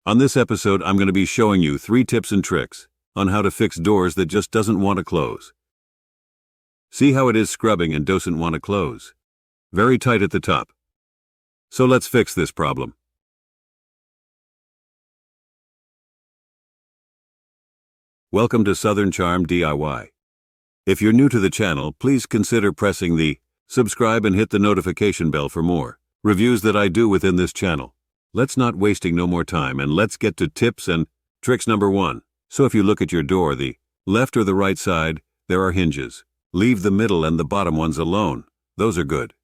On this episode, I'm going to be showing you 3 tips and tricks on how to fix doors that just doesn't want to close. See how it is scrubbing and doesn't want to close. Very tight at the top. So let's fix this problem. Welcome to Southern Charm DIY. If you're new to the channel, please consider pressing the subscribe and hit the notification bell for more reviews that I do within this channel. Let's not wasting no more time and let's get to tips and tricks number 1. So if you look at your door, the left or the right side, there are hinges. Leave the middle and the bottom ones alone. Those are good.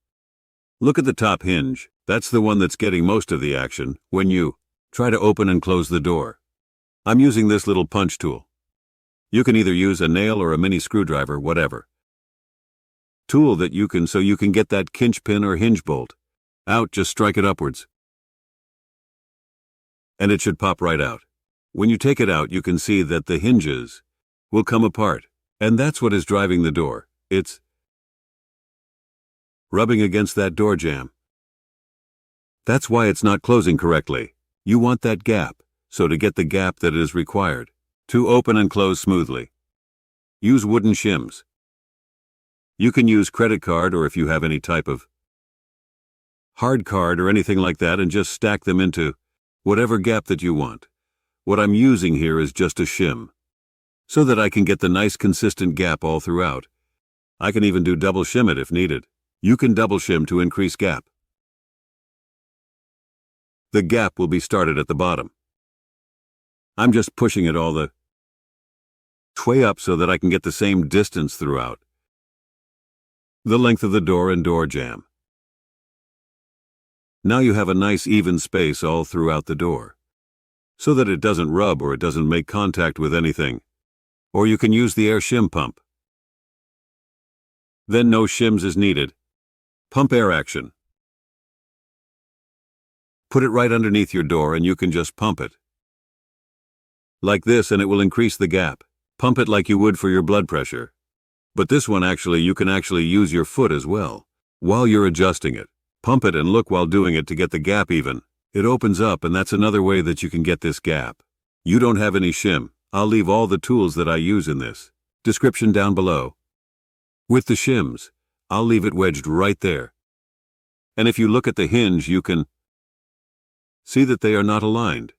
Look at the top hinge. That's the one that's getting most of the action when you try to open and close the door. I'm using this little punch tool. You can either use a nail or a mini screwdriver, whatever. Tool that you can get that kinch pin or hinge bolt out, just strike it upwards. And it should pop right out. When you take it out, you can see that the hinges will come apart. And that's what is driving the door. It's rubbing against that door jamb. That's why it's not closing correctly. You want that gap, so to get the gap that is required to open and close smoothly, use wooden shims. You can use credit card, or if you have any type of hard card or anything like that, and just stack them into whatever gap that you want. What I'm using here is just a shim, so that I can get the nice consistent gap all throughout. I can even do double shim it if needed. You can double shim to increase gap. The gap will be started at the bottom. I'm just pushing it all the way up so that I can get the same distance throughout the length of the door and door jamb. Now you have a nice even space all throughout the door, so that it doesn't rub or it doesn't make contact with anything. Or you can use the air shim pump. Then no shims is needed. Pump air action. Put it right underneath your door and you can just pump it. Like this, and it will increase the gap. Pump it like you would for your blood pressure. But this one you can actually use your foot as well while you're adjusting it. Pump it and look while doing it to get the gap even. It opens up, and that's another way that you can get this gap. You don't have any shim. I'll leave all the tools that I use in this description down below. With the shims, I'll leave it wedged right there. And if you look at the hinge, you can see that they are not aligned.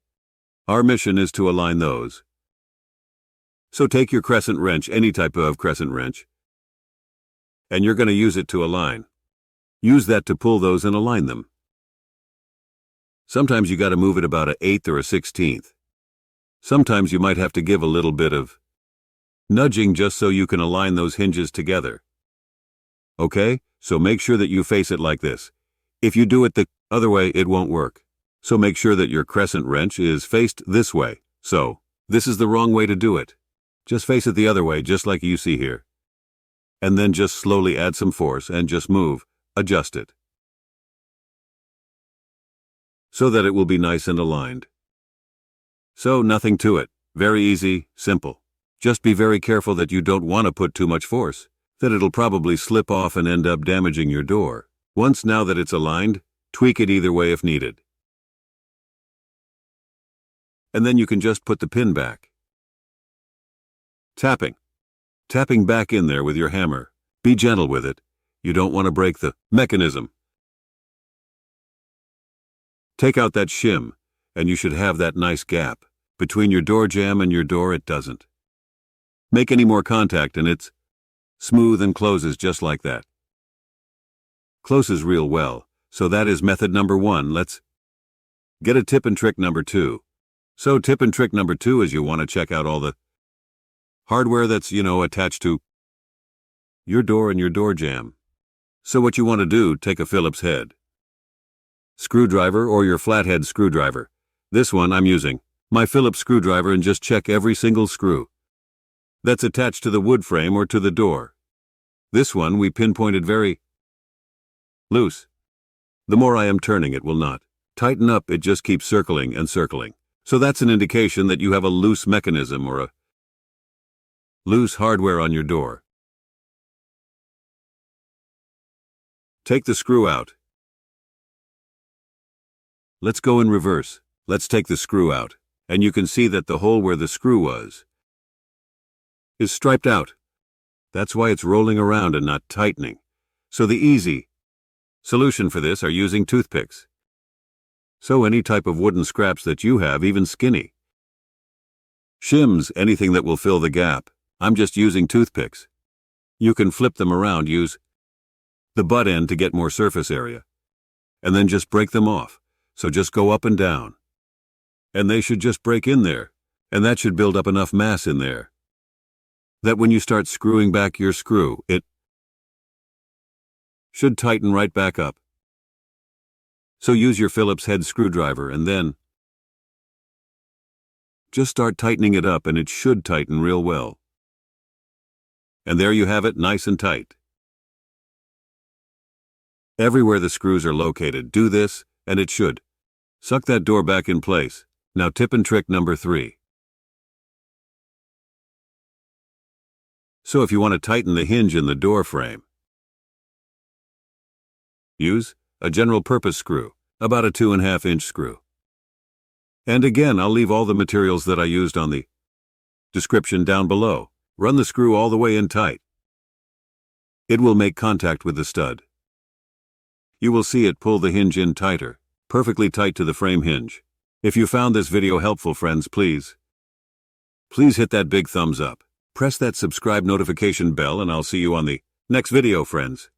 Our mission is to align those. So take your crescent wrench, any type of crescent wrench, and you're going to use it to align. Use that to pull those and align them. Sometimes you got to move it about 1/8 or 1/16. Sometimes you might have to give a little bit of nudging just so you can align those hinges together. Okay, so make sure that you face it like this. If you do it the other way, it won't work. So make sure that your crescent wrench is faced this way. So, this is the wrong way to do it. Just face it the other way, just like you see here. And then just slowly add some force and just move, adjust it, so that it will be nice and aligned. So nothing to it. Very easy, simple. Just be very careful that you don't want to put too much force, that it'll probably slip off and end up damaging your door. Now that it's aligned, tweak it either way if needed. And then you can just put the pin back. Tapping back in there with your hammer. Be gentle with it. You don't want to break the mechanism. Take out that shim, and you should have that nice gap. Between your door jamb and your door, it doesn't make any more contact, and it's smooth and closes just like that. Closes real well. So that is method number 1. Let's get a tip and trick number 2. So tip and trick number 2 is you want to check out all the hardware that's, attached to your door and your door jamb. So what you want to do, take a Phillips head screwdriver or your flathead screwdriver. This one I'm using my Phillips screwdriver, and just check every single screw that's attached to the wood frame or to the door. This one we pinpointed very loose. The more I am turning, it will not tighten up, it just keeps circling and circling. So that's an indication that you have a loose mechanism or a loose hardware on your door. Take the screw out. Let's go in reverse. Let's take the screw out, and you can see that the hole where the screw was is striped out. That's why it's rolling around and not tightening. So the easy solution for this are using toothpicks. So any type of wooden scraps that you have, even skinny. Shims, anything that will fill the gap. I'm just using toothpicks. You can flip them around, use the butt end to get more surface area, and then just break them off. So just go up and down. And they should just break in there, and that should build up enough mass in there that when you start screwing back your screw, it should tighten right back up. So use your Phillips head screwdriver and then just start tightening it up, and it should tighten real well. And there you have it, nice and tight. Everywhere the screws are located, do this, and it should suck that door back in place. Now tip and trick number 3. So if you want to tighten the hinge in the door frame, use a general purpose screw, about a 2.5-inch screw. And again, I'll leave all the materials that I used on the description down below. Run the screw all the way in tight. It will make contact with the stud. You will see it pull the hinge in tighter, perfectly tight to the frame hinge. If you found this video helpful, friends, please hit that big thumbs up. Press that subscribe notification bell, and I'll see you on the next video, friends.